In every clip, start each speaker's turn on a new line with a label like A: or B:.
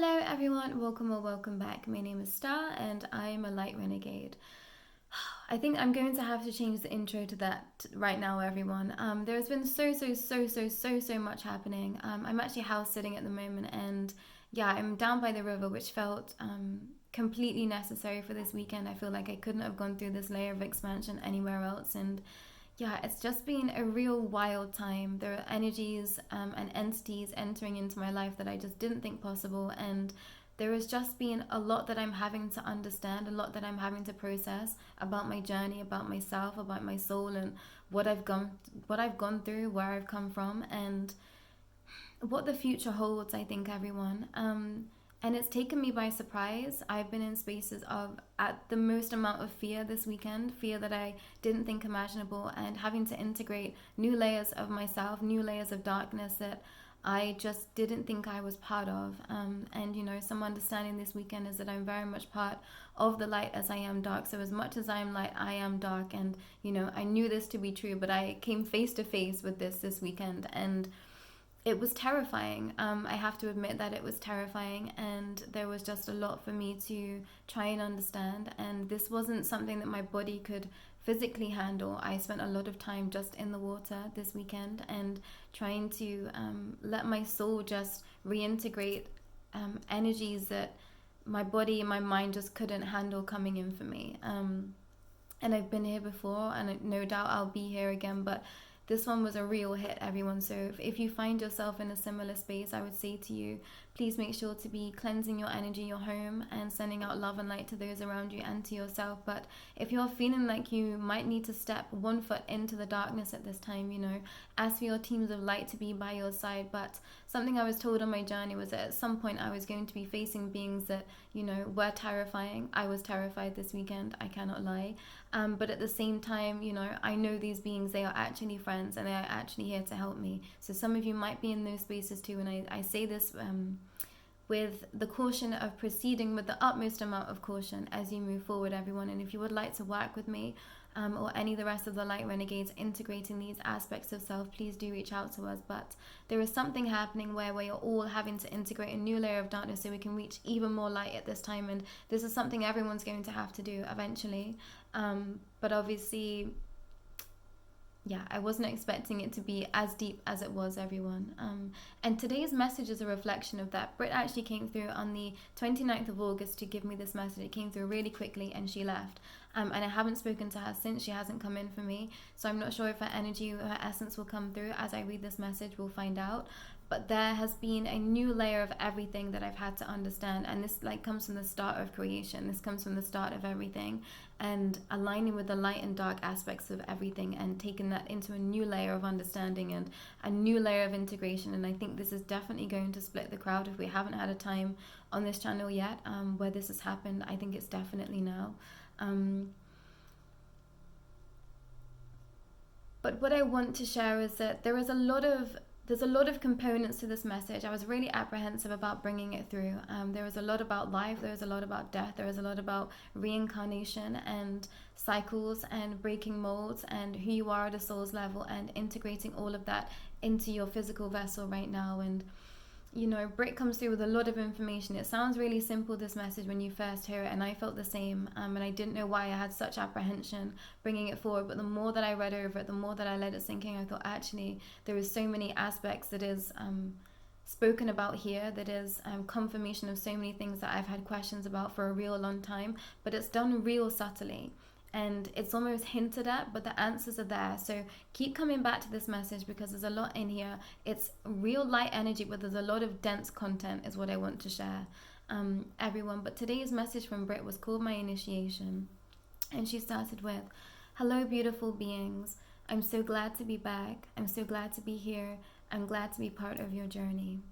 A: Hello everyone, welcome or welcome back. My name is Starr and I am a light renegade. I think I'm going to have to change the intro to that right now, everyone. There's been so much happening. I'm actually house sitting at the moment, and yeah, I'm down by the river, which felt completely necessary for this weekend. I feel like I couldn't have gone through this layer of expansion anywhere else, and yeah, it's just been a real wild time. There are energies and entities entering into my life that I just didn't think possible, and there has just been a lot that I'm having to understand, a lot that I'm having to process about my journey, about myself, about my soul, and what I've gone through, where I've come from, and what the future holds. I think everyone. And it's taken me by surprise. I've been in spaces of at the most amount of fear this weekend, fear that I didn't think imaginable, and having to integrate new layers of myself, new layers of darkness that I just didn't think I was part of. And you know, some understanding this weekend is that I'm very much part of the light as I am dark. So as much as I am light, I am dark. And you know, I knew this to be true, but I came face to face with this weekend, and it was terrifying. I have to admit that it was terrifying, and there was just a lot for me to try and understand. And this wasn't something that my body could physically handle. I spent a lot of time just in the water this weekend and trying to let my soul just reintegrate energies that my body and my mind just couldn't handle coming in for me. And I've been here before, and no doubt I'll be here again, but this one was a real hit, everyone. So if you find yourself in a similar space, I would say to you, please make sure to be cleansing your energy, your home, and sending out love and light to those around you and to yourself. But if you're feeling like you might need to step one foot into the darkness at this time, you know, ask for your teams of light to be by your side. But something I was told on my journey was that at some point I was going to be facing beings that, you know, were terrifying. I was terrified this weekend, I cannot lie. But at the same time, you know, I know these beings, they are actually friends, and they are actually here to help me. So some of you might be in those spaces too, and I say this with the caution of proceeding with the utmost amount of caution as you move forward, everyone. And if you would like to work with me or any of the rest of the light renegades integrating these aspects of self, please do reach out to us. But there is something happening where you're all having to integrate a new layer of darkness so we can reach even more light at this time, and this is something everyone's going to have to do eventually. But obviously, yeah, I wasn't expecting it to be as deep as it was, everyone. And today's message is a reflection of that. Brit actually came through on the 29th of August to give me this message. It came through really quickly and she left. And I haven't spoken to her since. She hasn't come in for me. So I'm not sure if her energy or her essence will come through. As I read this message, we'll find out. But there has been a new layer of everything that I've had to understand, and this like comes from the start of creation. This comes from the start of everything, and aligning with the light and dark aspects of everything, and taking that into a new layer of understanding and a new layer of integration. And I think this is definitely going to split the crowd. If we haven't had a time on this channel yet where this has happened, I think it's definitely now. But what I want to share is that there's a lot of components to this message. I was really apprehensive about bringing it through. There was a lot about life, there was a lot about death, there was a lot about reincarnation and cycles and breaking molds and who you are at a soul's level and integrating all of that into your physical vessel right now. And you know, Brit comes through with a lot of information. It sounds really simple, this message, when you first hear it, and I felt the same, and I didn't know why I had such apprehension bringing it forward. But the more that I read over it, the more that I let it sink in, I thought actually there is so many aspects that is spoken about here, that is confirmation of so many things that I've had questions about for a real long time, but it's done real subtly. And it's almost hinted at, but the answers are there. So keep coming back to this message because there's a lot in here. It's real light energy, but there's a lot of dense content is what I want to share, everyone. But today's message from Brit was called My Initiation. And she started with, "Hello, beautiful beings. I'm so glad to be back. I'm so glad to be here. I'm glad to be part of your journey.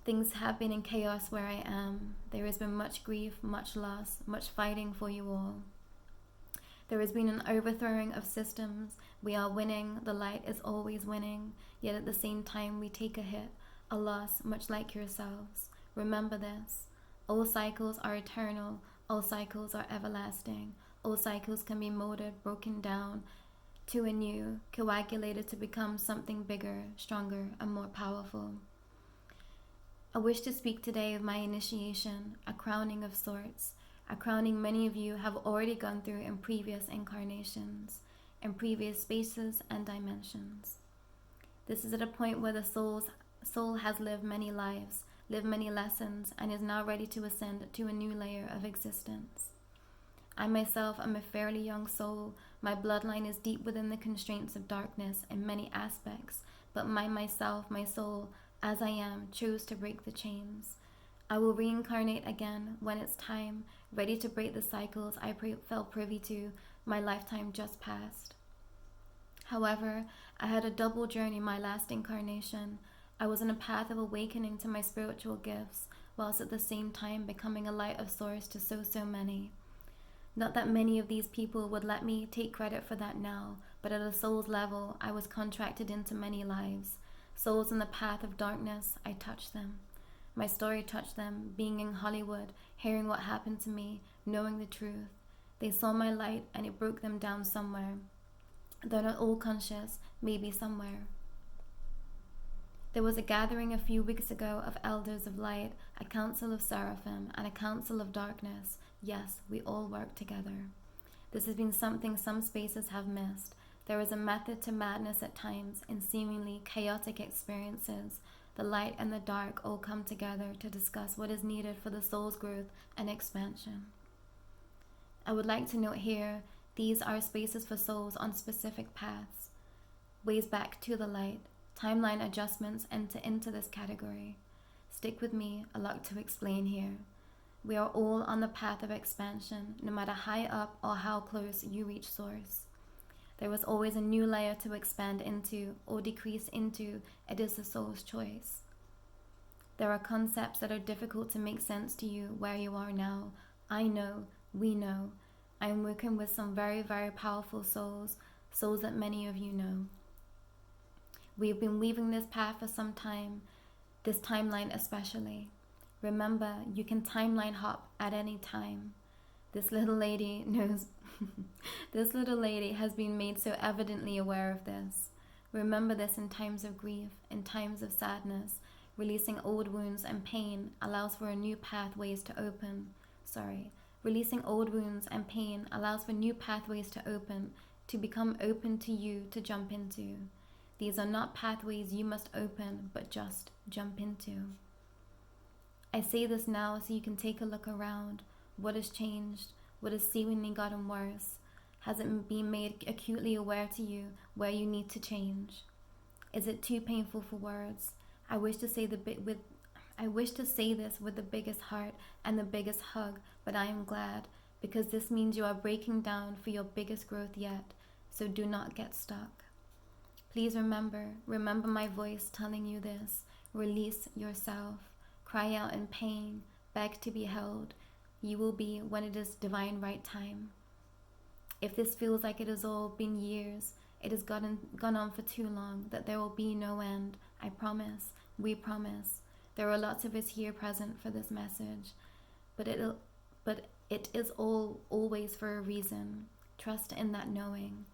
A: Things have been in chaos where I am. There has been much grief, much loss, much fighting for you all. There has been an overthrowing of systems. We are winning. The light is always winning. Yet at the same time, we take a hit, a loss, much like yourselves. Remember this. All cycles are eternal. All cycles are everlasting. All cycles can be molded, broken down to a new, coagulated to become something bigger, stronger, and more powerful." I wish to speak today of my initiation, a crowning of sorts, a crowning many of you have already gone through in previous incarnations, in previous spaces and dimensions. This is at a point where the soul has lived many lives, lived many lessons, and is now ready to ascend to a new layer of existence. I myself am a fairly young soul. My bloodline is deep within the constraints of darkness in many aspects, but my soul, as I am, chose to break the chains. I will reincarnate again when it's time, ready to break the cycles I fell privy to my lifetime just past. However, I had a double journey my last incarnation. I was on a path of awakening to my spiritual gifts, whilst at the same time becoming a light of source to so many. Not that many of these people would let me take credit for that now, but at a soul's level, I was contracted into many lives. Souls on the path of darkness, I touched them. My story touched them, being in Hollywood, hearing what happened to me, knowing the truth. They saw my light and it broke them down somewhere. They're not all conscious, maybe somewhere. There was a gathering a few weeks ago of elders of light, a council of seraphim, and a council of darkness. Yes, we all work together. This has been something some spaces have missed. There is a method to madness at times in seemingly chaotic experiences. The light and the dark all come together to discuss what is needed for the soul's growth and expansion. I would like to note here, these are spaces for souls on specific paths, ways back to the light. Timeline adjustments enter into this category. Stick with me, a lot to explain here. We are all on the path of expansion, no matter high up or how close you reach source. There is always a new layer to expand into or decrease into. It is the soul's choice. There are concepts that are difficult to make sense to you where you are now. I know, we know. I am working with some very powerful souls that many of you know. We've been weaving this path for some time, this timeline especially. Remember, you can timeline hop at any time. This little lady knows. This little lady has been made so evidently aware of this. Remember this in times of grief, in times of sadness. Releasing old wounds and pain allows for a new pathways to open. Releasing old wounds and pain allows for new pathways to open, to become open to you to jump into. These are not pathways you must open, but just jump into. I say this now so you can take a look around. What has changed? What has seemingly gotten worse? Has it been made acutely aware to you where you need to change? Is it too painful for words? I wish to say this with the biggest heart and the biggest hug, but I am glad, because this means you are breaking down for your biggest growth yet, so do not get stuck. Please remember my voice telling you this. Release yourself. Cry out in pain. Beg to be held. You will be when it is divine right time. If this feels like it has all been years, it has gone on for too long, that there will be no end. I promise. We promise. There are lots of us here present for this message, but it is always for a reason. Trust in that knowing.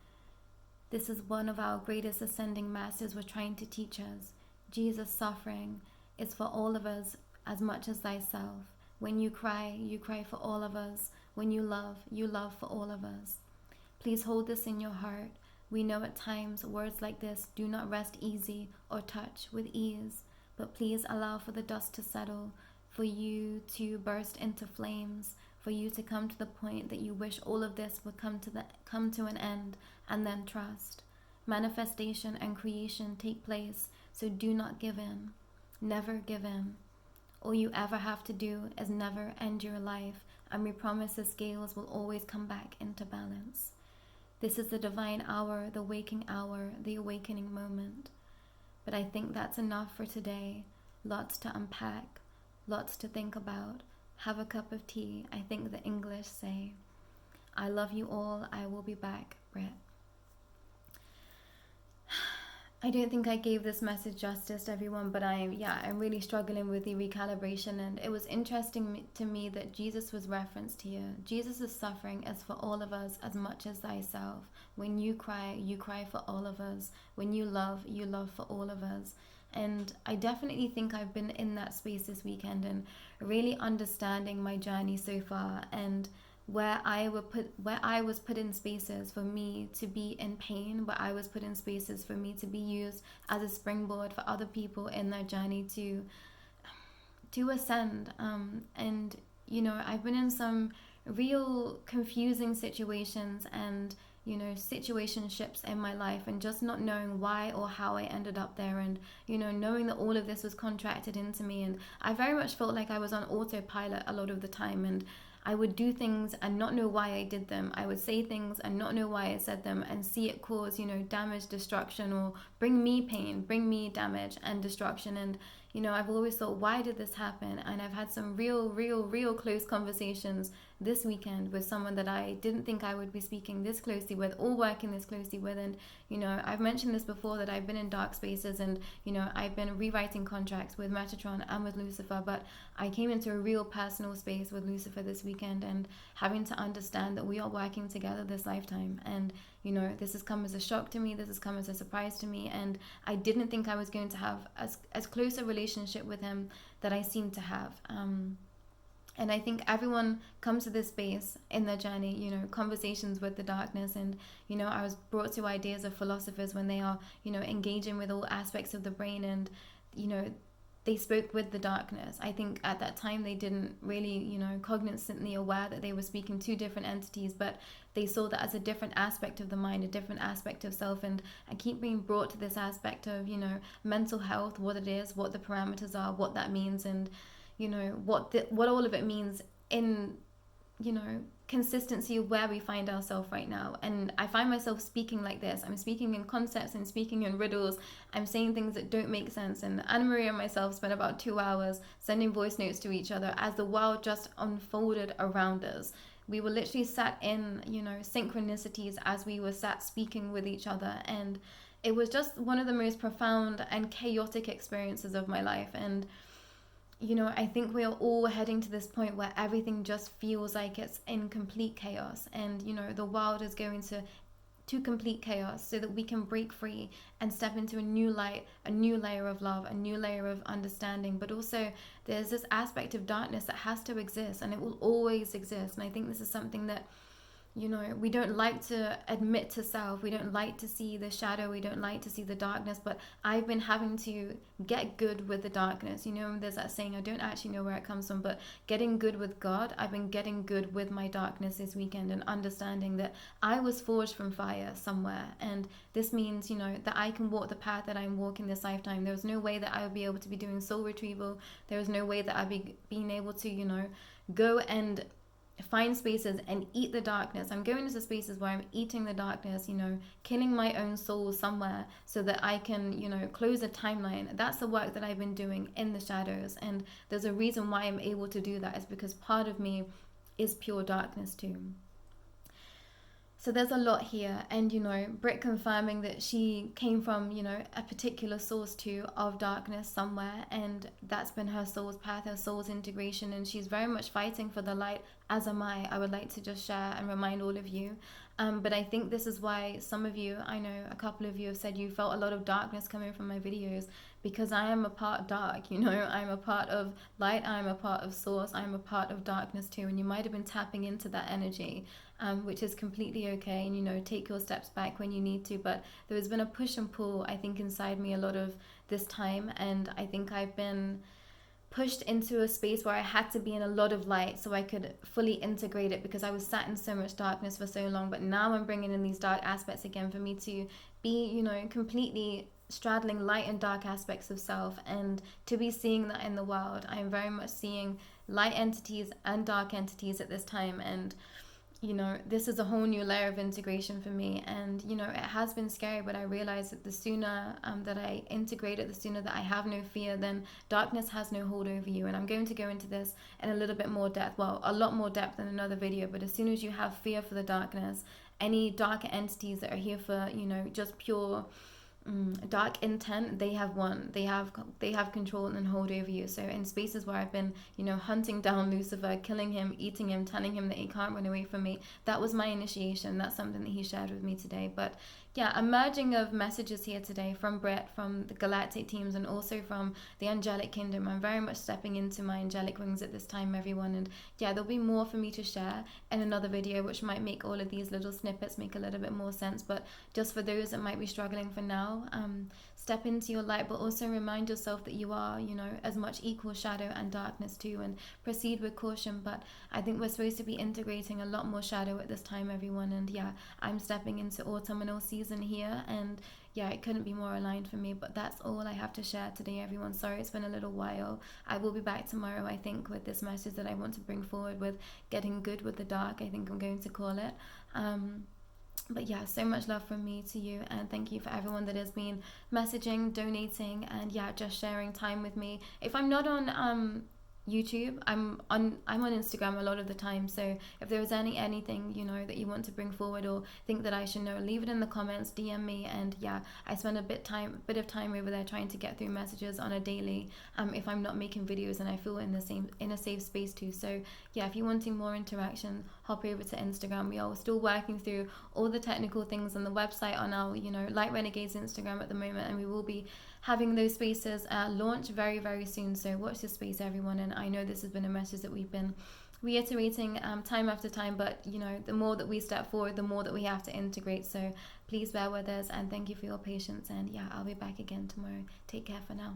A: This is one of our greatest ascending masters was trying to teach us. Jesus' suffering is for all of us as much as thyself. When you cry for all of us. When you love for all of us. Please hold this in your heart. We know at times words like this do not rest easy or touch with ease, but please allow for the dust to settle, for you to burst into flames, for you to come to the point that you wish all of this would come to an end, and then trust. Manifestation and creation take place, so do not give in. Never give in. All you ever have to do is never end your life, and we promise the scales will always come back into balance. This is the divine hour, the waking hour, the awakening moment. But I think that's enough for today. Lots to unpack, lots to think about. Have a cup of tea, I think the English say. I love you all. I will be back, Brit. I don't think I gave this message justice to everyone, but I'm really struggling with the recalibration, and it was interesting to me that Jesus was referenced here. Jesus' suffering is for all of us as much as thyself. When you cry for all of us. When you love for all of us. And I definitely think I've been in that space this weekend and really understanding my journey so far, and where I was put in spaces for me to be in pain, where I was put in spaces for me to be used as a springboard for other people in their journey to ascend. And I've been in some real confusing situations and situationships in my life, and just not knowing why or how I ended up there, and knowing that all of this was contracted into me. And I very much felt like I was on autopilot a lot of the time, and I would do things and not know why I did them. I would say things and not know why I said them, and see it cause damage, destruction, or bring me pain, bring me damage and destruction. And I've always thought, why did this happen? And I've had some real close conversations this weekend with someone that I didn't think I would be speaking this closely with or working this closely with. And I've mentioned this before, that I've been in dark spaces, and I've been rewriting contracts with Metatron and with Lucifer, but I came into a real personal space with Lucifer this weekend, and having to understand that we are working together this lifetime. And this has come as a shock to me, this has come as a surprise to me, and I didn't think I was going to have as close a relationship with him that I seem to have. And I think everyone comes to this space in their journey, conversations with the darkness. And, I was brought to ideas of philosophers when they are, engaging with all aspects of the brain, and, they spoke with the darkness. I think at that time they didn't really, cognizantly aware that they were speaking to different entities, but they saw that as a different aspect of the mind, a different aspect of self. And I keep being brought to this aspect of, mental health, what it is, what the parameters are, what that means, and what all of it means in consistency of where we find ourselves right now. And I find myself speaking like this. I'm speaking in concepts and speaking in riddles. I'm saying things that don't make sense. And Anna Maria and myself spent about 2 hours sending voice notes to each other as the world just unfolded around us. We were literally sat in synchronicities as we were sat speaking with each other, and it was just one of the most profound and chaotic experiences of my life. And I think we are all heading to this point where everything just feels like it's in complete chaos, and the world is going to complete chaos, so that we can break free and step into a new light, a new layer of love, a new layer of understanding. But also there's this aspect of darkness that has to exist, and it will always exist. And I think this is something that we don't like to admit to self. We don't like to see the shadow. We don't like to see the darkness. But I've been having to get good with the darkness. There's that saying, I don't actually know where it comes from, but getting good with God. I've been getting good with my darkness this weekend, and understanding that I was forged from fire somewhere. And this means, that I can walk the path that I'm walking this lifetime. There was no way that I would be able to be doing soul retrieval. There was no way that I'd be being able to, go and find spaces and eat the darkness. I'm going into spaces where I'm eating the darkness, killing my own soul somewhere, so that I can, close a timeline. That's the work that I've been doing in the shadows. And there's a reason why I'm able to do that. Is because part of me is pure darkness too. So there's a lot here. And, Brit confirming that she came from, a particular source too of darkness somewhere. And that's been her soul's path, her soul's integration. And she's very much fighting for the light, as am I. I would like to just share and remind all of you. But I think this is why some of you, I know a couple of you have said you felt a lot of darkness coming from my videos, because I am a part of dark, I'm a part of light, I'm a part of source, I'm a part of darkness too. And you might have been tapping into that energy, which is completely okay. And, take your steps back when you need to. But there has been a push and pull, I think, inside me a lot of this time. And I think I've been pushed into a space where I had to be in a lot of light so I could fully integrate it, because I was sat in so much darkness for so long. But now I'm bringing in these dark aspects again for me to be, completely straddling light and dark aspects of self, and to be seeing that in the world. I am very much seeing light entities and dark entities at this time. And this is a whole new layer of integration for me. And, it has been scary, but I realized that the sooner that I integrate it, the sooner that I have no fear, then darkness has no hold over you. And I'm going to go into this in a little bit more depth, well, a lot more depth in another video. But as soon as you have fear for the darkness, any darker entities that are here for, just pure dark intent, they have won. They have control and hold over you. So in spaces where I've been, hunting down Lucifer, killing him, eating him, telling him that he can't run away from me, that was my initiation. That's something that he shared with me today. But yeah, a merging of messages here today from Brit, from the Galactic teams, and also from the Angelic Kingdom. I'm very much stepping into my angelic wings at this time, everyone. And yeah, there'll be more for me to share in another video, which might make all of these little snippets make a little bit more sense. But just for those that might be struggling for now, step into your light, but also remind yourself that you are, you know, as much equal shadow and darkness too, and proceed with caution. But I think we're supposed to be integrating a lot more shadow at this time, everyone. And yeah, I'm stepping into autumnal season here, and yeah, it couldn't be more aligned for me. But that's all I have to share today, everyone. Sorry it's been a little while. I will be back tomorrow, I think, with this message that I want to bring forward with getting good with the dark, I think I'm going to call it. But yeah, so much love from me to you, and thank you for everyone that has been messaging, donating, and yeah, just sharing time with me. If I'm not on YouTube, I'm on Instagram a lot of the time. So if there is anything, you know, that you want to bring forward or think that I should know, leave it in the comments, DM me. And yeah, I spend a bit of time over there trying to get through messages on a daily, if I'm not making videos, and I feel in a safe space too. So yeah, if you're wanting more interaction, hop over to Instagram. We are still working through all the technical things on the website on our, you know, Light Renegades Instagram at the moment, and we will be having those spaces launch very, very soon. So watch this space, everyone. And I know this has been a message that we've been reiterating time after time, but you know, the more that we step forward, the more that we have to integrate. So please bear with us, and thank you for your patience. And yeah, I'll be back again tomorrow. Take care for now.